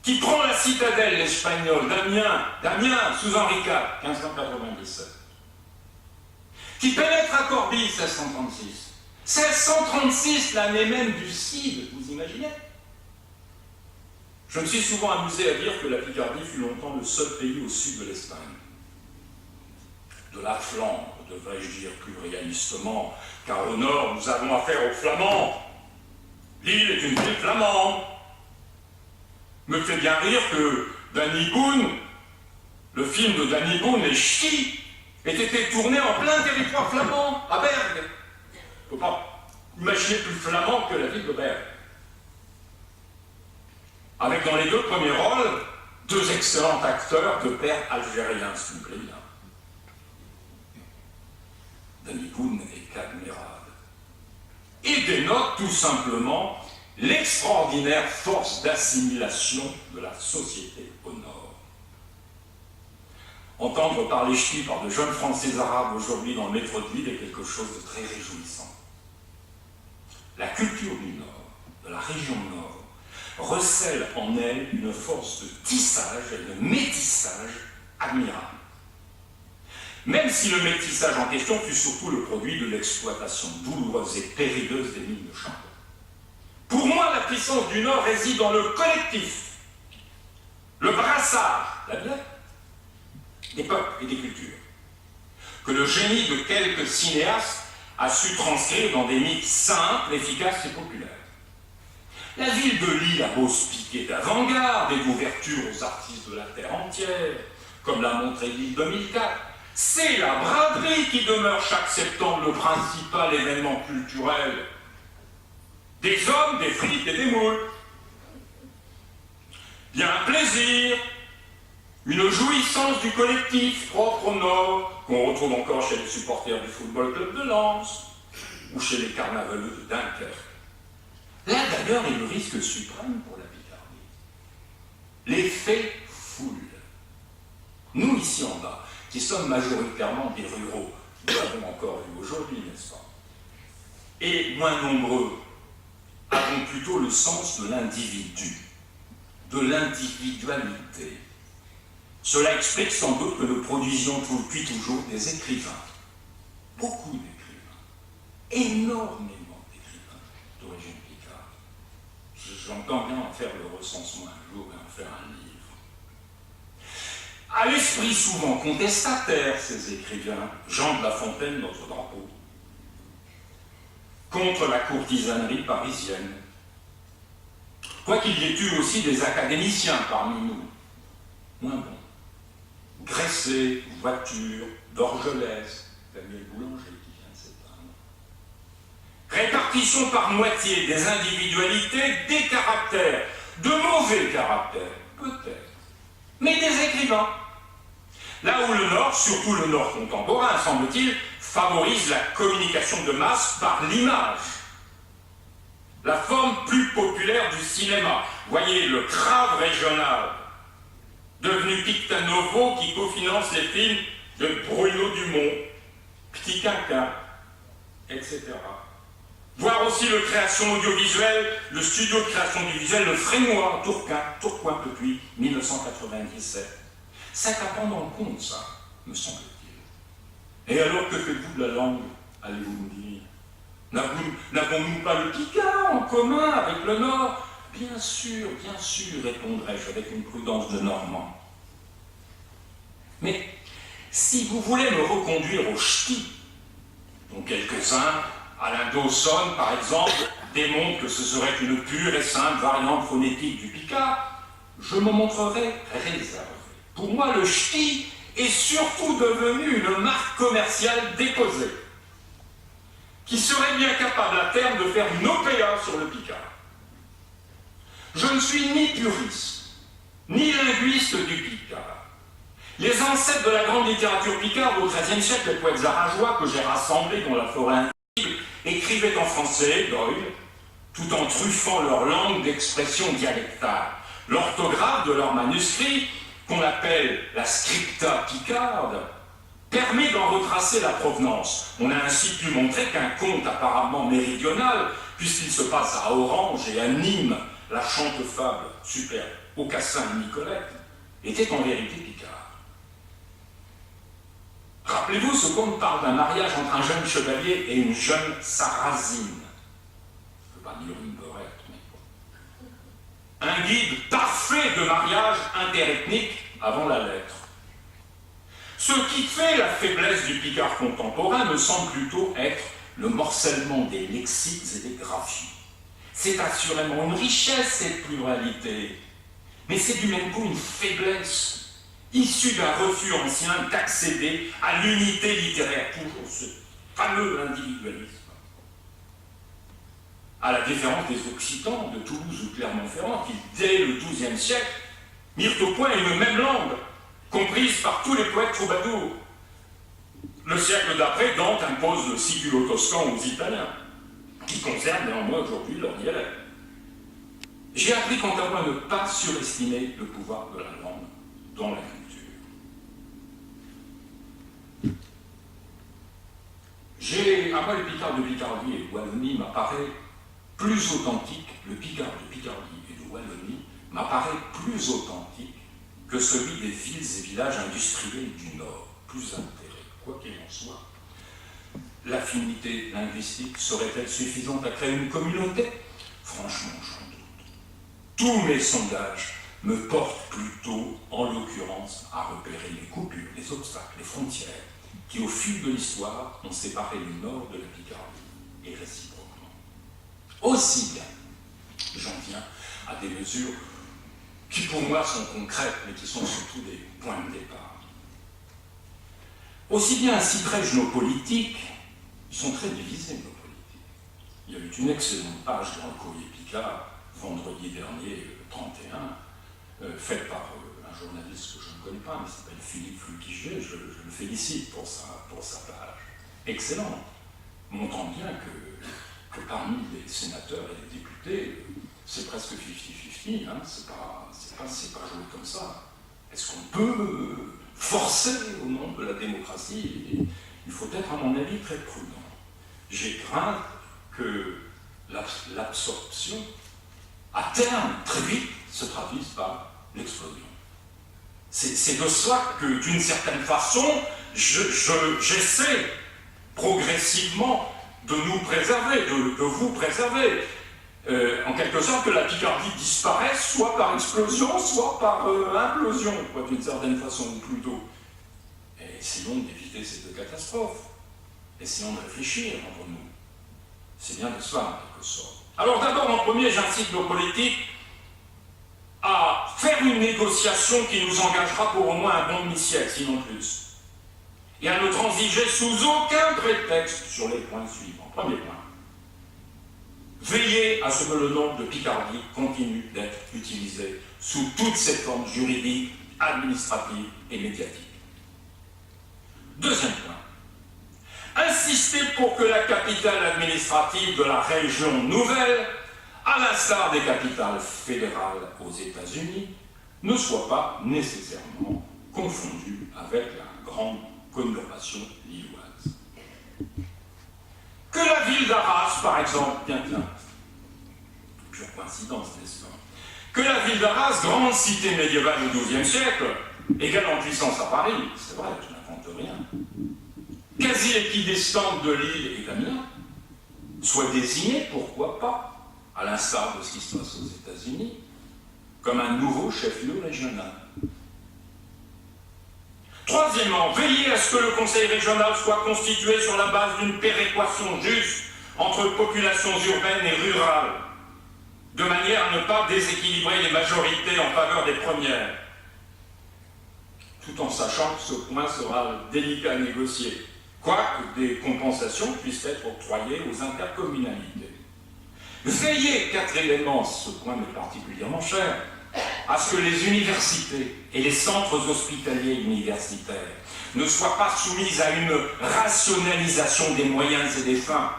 Qui prend la citadelle, l'Espagnol, d'Amiens, sous Henri IV, 1597. Qui pénètre à Corbie, 1636. 1636, l'année même du Cid, vous imaginez? Je me suis souvent amusé à dire que la Picardie fut longtemps le seul pays au sud de l'Espagne. De la Flandre, devrais-je dire plus réalistement, car au nord, nous avons affaire aux Flamands. Lille est une ville flamande. Me fait bien rire que Danny Boone, le film de Danny Boone, Les Ch'tis, ait été tourné en plein territoire flamand, à Bergue. Il ne faut pas imaginer plus flamand que la ville de Bergue. Avec dans les deux premiers rôles, deux excellents acteurs de pères algériens, s'il vous plaît. Danny Boone et Cadmerade. Et dénote tout simplement l'extraordinaire force d'assimilation de la société au Nord. Entendre parler ch'tis par de jeunes Français arabes aujourd'hui dans le métro de Lille est quelque chose de très réjouissant. La culture du Nord, de la région Nord, recèle en elle une force de tissage et de métissage admirable. Même si le métissage en question fut surtout le produit de l'exploitation douloureuse et périlleuse des mines de charbon. Pour moi, la puissance du Nord réside dans le collectif, le brassage, la bière, des peuples et des cultures, que le génie de quelques cinéastes a su transcrire dans des mythes simples, efficaces et populaires. La ville de Lille a beau se piquer d'avant-garde et d'ouverture aux artistes de la terre entière, comme l'a montré Lille 2004, c'est la braderie qui demeure chaque septembre le principal événement culturel. Des hommes, des frites et des moules. Il y a un plaisir, une jouissance du collectif propre au Nord, qu'on retrouve encore chez les supporters du Football Club de Lens, ou chez les carnavaleux de Dunkerque. Là d'ailleurs est le risque suprême pour la Picardie. L'effet foule. Nous ici en bas, qui sommes majoritairement des ruraux, nous l'avons encore vu aujourd'hui, n'est-ce pas? Et moins nombreux, avons plutôt le sens de l'individu, de l'individualité. Cela explique sans doute que nous produisions depuis toujours des écrivains, beaucoup d'écrivains, énormément d'écrivains d'origine picarde. J'entends bien en faire le recensement un jour et en faire un livre. À l'esprit souvent contestataire, ces écrivains, Jean de La Fontaine, notre drapeau, contre la courtisanerie parisienne. Quoiqu'il y ait eu aussi des académiciens parmi nous, moins bons. Gresset, Voiture, Dorgelès, Daniel Boulanger qui vient de s'éteindre. Répartition par moitié des individualités, des caractères, de mauvais caractères, peut-être, mais des écrivains. Là où le Nord, surtout le Nord contemporain, semble-t-il, favorise la communication de masse par l'image. La forme plus populaire du cinéma. Voyez le Crave régional, devenu Picta Novo, qui cofinance les films de Bruno Dumont, Petit Quinquin, etc. Voir aussi le création audiovisuelle, le studio de création audiovisuelle, le Frénois, Tourcoing depuis 1997. C'est à prendre en compte, ça, me semble-t-il. Et alors, que faites-vous de la langue, allez-vous me dire? N'avons-nous pas le Picard en commun avec le Nord? Bien sûr, répondrai-je avec une prudence de Normand. Mais si vous voulez me reconduire au ch'ti, dont quelques-uns, Alain Dawson par exemple, démontrent que ce serait une pure et simple variante phonétique du Picard, je me montrerai réservé. Pour moi, le ch'ti est surtout devenu une marque commerciale déposée, qui serait bien capable à terme de faire une OPA sur le Picard. Je ne suis ni puriste, ni linguiste du Picard. Les ancêtres de la grande littérature picarde au XIIIe siècle, les poètes aragois que j'ai rassemblés dans la forêt invisible, écrivaient en français, Doyle, tout en truffant leur langue d'expressions dialectales. L'orthographe de leurs manuscrits, qu'on appelle la scripta picarde, permet d'en retracer la provenance. On a ainsi pu montrer qu'un conte apparemment méridional, puisqu'il se passe à Orange et à Nîmes, la chante-fable superbe Aucassin et Nicolette, était en vérité picard. Rappelez-vous, ce conte parle d'un mariage entre un jeune chevalier et une jeune sarrasine. Je ne peux pas dire une beurette, mais... Un guide parfait de mariage interethnique avant la lettre. Ce qui fait la faiblesse du Picard contemporain me semble plutôt être le morcellement des lexiques et des graphies. C'est assurément une richesse, cette pluralité, mais c'est du même coup une faiblesse, issue d'un refus ancien d'accéder à l'unité littéraire, toujours ce fameux individualisme. À la différence des Occitans de Toulouse ou Clermont-Ferrand, qui, dès le XIIe siècle, mirent au point une même langue, comprise par tous les poètes troubadours. Le siècle d'après, Dante impose le siculo toscan aux Italiens, qui conservent néanmoins aujourd'hui leur dialecte. J'ai appris quant à moi à ne pas surestimer le pouvoir de la langue dans la culture. À moi, le Picard de Picardie et de Wallonie m'apparaît plus authentique, le Picard de Picardie et de Wallonie m'apparaît plus authentique que celui des villes et villages industriels du Nord, plus altérés. Quoi qu'il en soit, l'affinité linguistique serait-elle suffisante à créer une communauté? Franchement, j'en doute. Tous mes sondages me portent plutôt, en l'occurrence, à repérer les coupures, les obstacles, les frontières, qui, au fil de l'histoire, ont séparé le Nord de la Picardie, et réciproquement. Aussi bien, j'en viens à des mesures qui, pour moi, sont concrètes, mais qui sont surtout des points de départ. Aussi bien ainsi près nos politiques, ils sont très divisés, nos politiques. Il y a eu une excellente page dans le Courrier Picard, vendredi dernier, le 31, faite par un journaliste que je ne connais pas, mais qui s'appelle Philippe Flukiger, je le félicite pour sa page. Excellente, montrant bien que parmi les sénateurs et les députés, c'est presque 50-50, hein, c'est pas joué comme ça. Est-ce qu'on peut forcer au nom de la démocratie? Il faut être, à mon avis, très prudent. J'ai craint que l'absorption, à terme, très vite, se traduise par l'explosion. C'est de cela que, d'une certaine façon, j'essaie progressivement de nous préserver, de vous préserver. En quelque sorte, que la Picardie disparaisse, soit par explosion, soit par implosion, d'une certaine façon, ou plutôt. Et essayons d'éviter ces deux catastrophes. Essayons de réfléchir entre nous. C'est bien de cela, en quelque sorte. Alors d'abord, en premier, j'incite nos politiques à faire une négociation qui nous engagera pour au moins un bon demi-siècle, sinon plus. Et à ne transiger sous aucun prétexte sur les points suivants. Premier point. Veillez à ce que le nom de Picardie continue d'être utilisé sous toutes ses formes juridiques, administratives et médiatiques. Deuxième point. Insistez pour que la capitale administrative de la région nouvelle, à l'instar des capitales fédérales aux États-Unis, ne soit pas nécessairement confondue avec la grande conurbation lilloise. Que la ville d'Arras, par exemple, bien pure coïncidence, n'est-ce pas? Que la ville d'Arras, grande cité médiévale au XIIe siècle, égale en puissance à Paris, c'est vrai, je n'invente rien, quasi équidistante de Lille et d'Amiens, soit désigné, pourquoi pas, à l'instar de ce qui se passe aux États-Unis, comme un nouveau chef-lieu régional. Troisièmement, veiller à ce que le conseil régional soit constitué sur la base d'une péréquation juste entre populations urbaines et rurales, de manière à ne pas déséquilibrer les majorités en faveur des premières, tout en sachant que ce point sera délicat à négocier, quoique des compensations puissent être octroyées aux intercommunalités. Veillez, quatrièmement, ce point m'est particulièrement cher, à ce que les universités et les centres hospitaliers universitaires ne soient pas soumis à une rationalisation des moyens et des fins,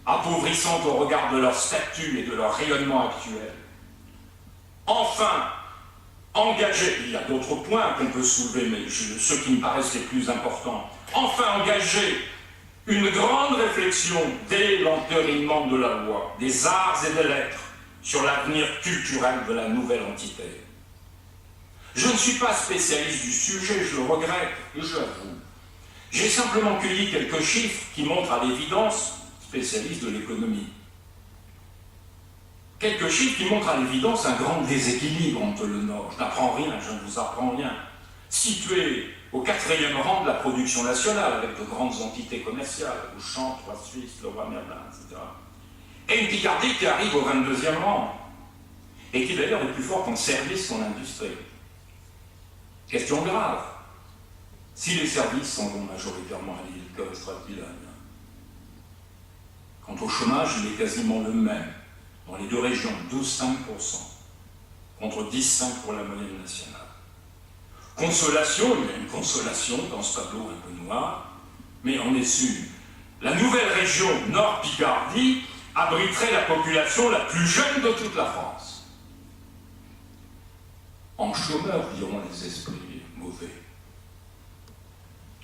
appauvrissant au regard de leur statut et de leur rayonnement actuel. Enfin, engager, il y a d'autres points qu'on peut soulever, mais ceux qui me paraissent les plus importants, enfin engager une grande réflexion dès l'entérinement de la loi, des arts et des lettres, sur l'avenir culturel de la nouvelle entité. Je ne suis pas spécialiste du sujet, je le regrette, et je l'avoue. J'ai simplement cueilli quelques chiffres qui montrent à l'évidence, spécialiste de l'économie, quelques chiffres qui montrent à l'évidence un grand déséquilibre entre le Nord. Je n'apprends rien, je ne vous apprends rien. Situé au 4e rang de la production nationale, avec de grandes entités commerciales, Auchan, Trois Suisses, Leroy Merlin, etc. Et une Picardie qui arrive au 22e rang, et qui d'ailleurs est plus forte en services qu'en industrie. Question grave. Si les services s'en vont majoritairement à l'île, que restera-t-il à rien? Quant au chômage, il est quasiment le même dans les deux régions, 12,5%, contre 10,5% pour la moyenne nationale. Consolation, il y a une consolation dans ce tableau un peu noir, mais on est sûr. La nouvelle région Nord-Picardie abriterait la population la plus jeune de toute la France. En chômeurs, diront les esprits mauvais.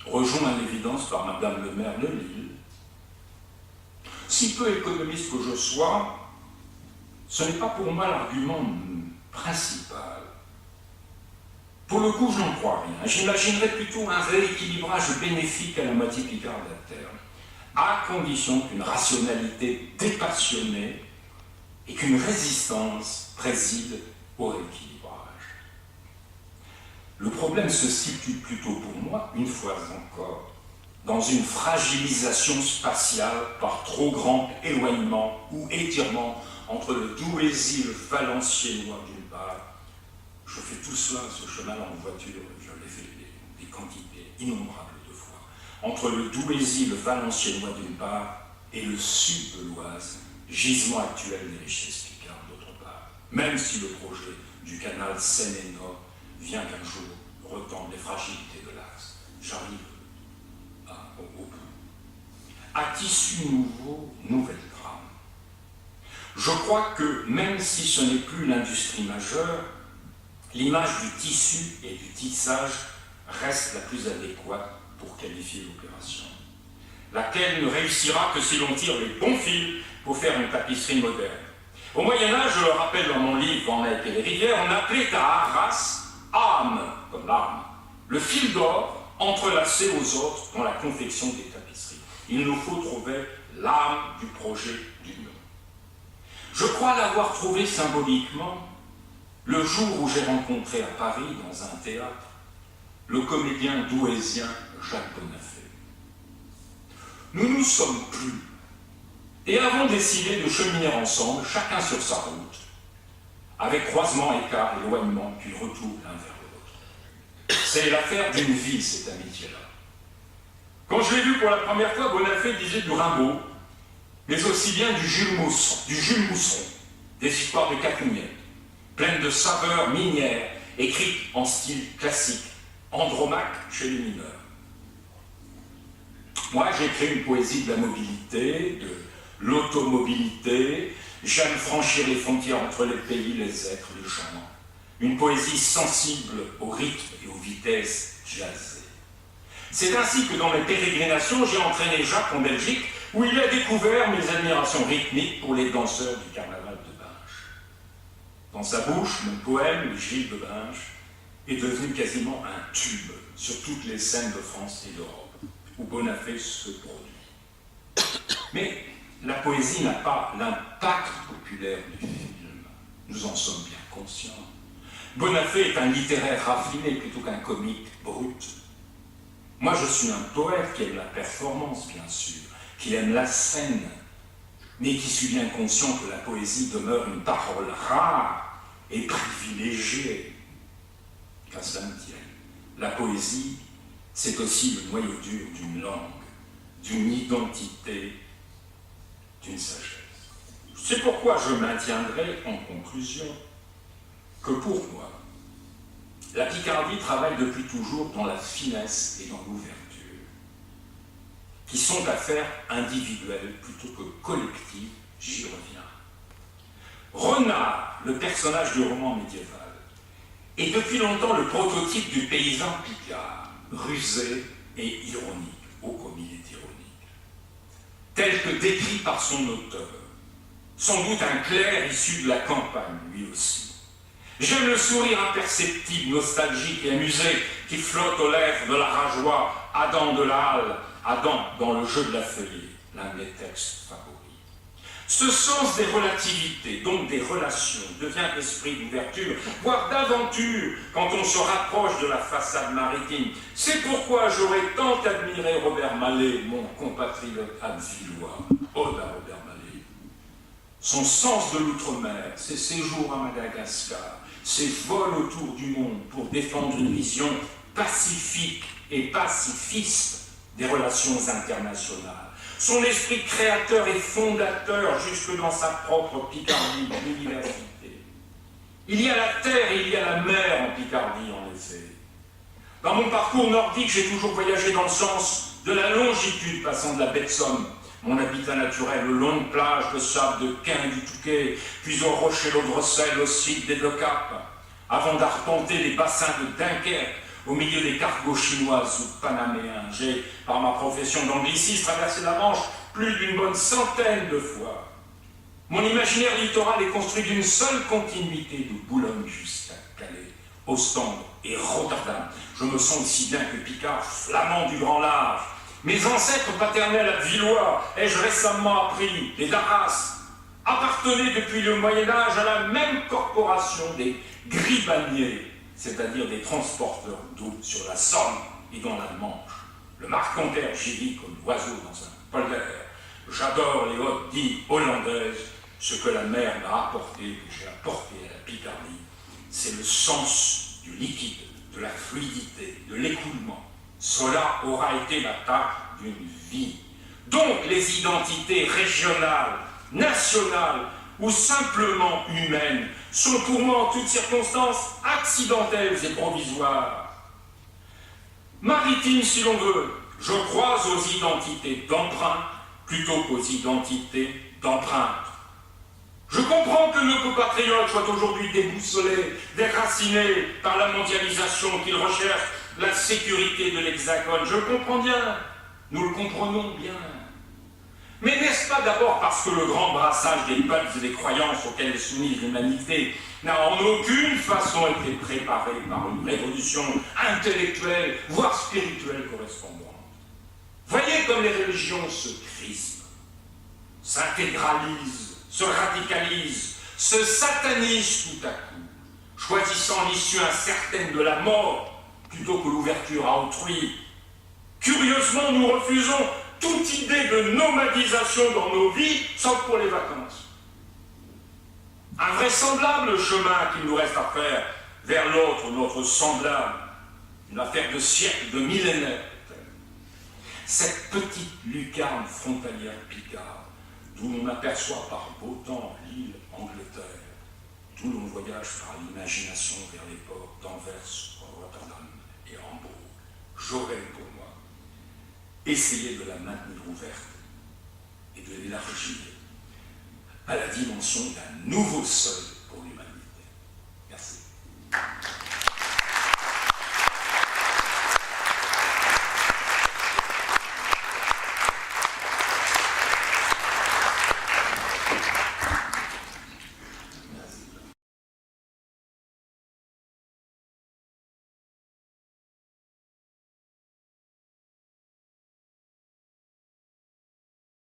Rejoint à l'évidence par Madame le maire de Lille. Si peu économiste que je sois, ce n'est pas pour moi l'argument principal. Pour le coup, je n'en crois rien. J'imaginerais plutôt un rééquilibrage bénéfique à la moitié picarde à terme, à condition qu'une rationalité dépassionnée et qu'une résistance préside au rééquilibrage. Le problème se situe plutôt pour moi, une fois encore, dans une fragilisation spatiale par trop grand éloignement ou étirement entre le Douaisis et le Valenciennois d'une part. Je fais tout cela, ce chemin en voiture, je l'ai fait des quantités innombrables de fois. Entre le Douaisis et le Valenciennois d'une part, et le sud de l'Oise, gisement actuel des richesses picardes d'autre part. Même si le projet du canal Seine et Nord vient qu'un jour retendre les fragilités de l'axe. J'arrive au bout. À tissu nouveau, nouvelle trame. Je crois que même si ce n'est plus l'industrie majeure, l'image du tissu et du tissage reste la plus adéquate pour qualifier l'opération, laquelle ne réussira que si l'on tire les bons fils pour faire une tapisserie moderne. Au Moyen-Âge, je le rappelle dans mon livre Van Eyck et les rivières, on appelait à Arras âme, comme l'arme, le fil d'or entrelacé aux autres dans la confection des tapisseries. Il nous faut trouver l'âme du projet d'union. Je crois l'avoir trouvé symboliquement le jour où j'ai rencontré à Paris, dans un théâtre, le comédien douaisien Jacques Bonafé. Nous nous sommes plu et avons décidé de cheminer ensemble, chacun sur sa route, avec croisement, écart, éloignement, puis retour l'un vers l'autre. C'est l'affaire d'une vie, cette amitié-là. Quand je l'ai vu pour la première fois, Bonafé disait du Rimbaud, mais aussi bien du Jules Mousseron, des histoires de Cacugnet, pleines de saveurs minières, écrites en style classique, Andromaque chez les mineurs. Moi, j'ai écrit une poésie de la mobilité, de l'automobilité. J'aime franchir les frontières entre les pays, les êtres, les gens. Une poésie sensible au rythme et aux vitesses jazzées. C'est ainsi que dans mes pérégrinations, j'ai entraîné Jacques en Belgique, où il a découvert mes admirations rythmiques pour les danseurs du carnaval de Binche. Dans sa bouche, mon poème, le Gilles de Binche, est devenu quasiment un tube sur toutes les scènes de France et d'Europe, où Bonafé se produit. Mais la poésie n'a pas l'impact populaire du film. Nous en sommes bien conscients. Bonafé est un littéraire raffiné plutôt qu'un comique brut. Moi, je suis un poète qui aime la performance, bien sûr, qui aime la scène, mais qui suis bien conscient que la poésie demeure une parole rare et privilégiée. Qu'à cela ne tienne. La poésie, c'est aussi le noyau dur d'une langue, d'une identité, d'une sagesse. C'est pourquoi je maintiendrai en conclusion que pour moi, la Picardie travaille depuis toujours dans la finesse et dans l'ouverture, qui sont affaires individuelles plutôt que collectives, j'y reviens. Renard, le personnage du roman médiéval, est depuis longtemps le prototype du paysan picard, rusé et ironique, ô comme il est ironique, tel que décrit par son auteur, sans doute un clerc issu de la campagne, lui aussi. J'aime le sourire imperceptible, nostalgique et amusé qui flotte aux lèvres de la rageoie Adam de la Halle, Adam dans le jeu de la feuillée, l'un de mes textes favoris. Ce sens des relativités, donc des relations, devient esprit d'ouverture, voire d'aventure, quand on se rapproche de la façade maritime. C'est pourquoi j'aurais tant admiré Robert Mallet, mon compatriote abevillois. Ode à Robert Mallet. Son sens de l'outre-mer, ses séjours à Madagascar, ses vols autour du monde pour défendre une vision pacifique et pacifiste des relations internationales. Son esprit créateur et fondateur jusque dans sa propre Picardie, l'université. Il y a la terre et il y a la mer en Picardie, en effet. Dans mon parcours nordique, j'ai toujours voyagé dans le sens de la longitude passant de la baie de Somme, mon habitat naturel, le long de plage de sable de Quin et du Touquet, puis au rocher l'Audrecel, au site des Deux Caps, avant d'arpenter les bassins de Dunkerque, au milieu des cargos chinoises ou panaméens. J'ai, par ma profession d'angliciste, traversé la Manche plus d'une bonne centaine de fois. Mon imaginaire littoral est construit d'une seule continuité de Boulogne jusqu'à Calais, Ostende et Rotterdam. Je me sens aussi bien que Picard, flamand du grand large. Mes ancêtres paternels abevillois, ai-je récemment appris, les Darras, appartenaient depuis le Moyen-Âge à la même corporation des gribaniers, c'est-à-dire des transporteurs d'eau sur la Somme et dans la Manche. Le marcontaire gît comme l'oiseau dans un polder. J'adore les hautes dies hollandaises. Ce que la mer m'a apporté, que j'ai apporté à la Picardie, c'est le sens du liquide, de la fluidité, de l'écoulement. Cela aura été la tâche d'une vie. Donc les identités régionales, nationales ou simplement humaines sont pour moi en toutes circonstances accidentelles et provisoires. Maritimes si l'on veut, je crois aux identités d'emprunt plutôt qu'aux identités d'empreinte. Je comprends que nos compatriotes soient aujourd'hui déboussolés, déracinés par la mondialisation, qu'ils recherchent la sécurité de l'Hexagone. Je le comprends bien, nous le comprenons bien. Mais n'est-ce pas d'abord parce que le grand brassage des peuples et des croyances auxquelles est soumise l'humanité n'a en aucune façon été préparé par une révolution intellectuelle, voire spirituelle correspondante? Voyez comme les religions se crispent, s'intégralisent, se radicalisent, se satanisent tout à coup, choisissant l'issue incertaine de la mort plutôt que l'ouverture à autrui. Curieusement, nous refusons toute idée de nomadisation dans nos vies, sauf pour les vacances. Invraisemblable chemin qu'il nous reste à faire vers l'autre, notre semblable, une affaire de siècles, de millénaires peut-être. Cette petite lucarne frontalière picarde, d'où l'on aperçoit par beau temps l'île Angleterre, d'où l'on voyage par l'imagination vers les ports d'Anvers, Rotterdam et Hambourg. J'aurais pour moi essayé de la maintenir ouverte et de l'élargir à la dimension d'un nouveau seuil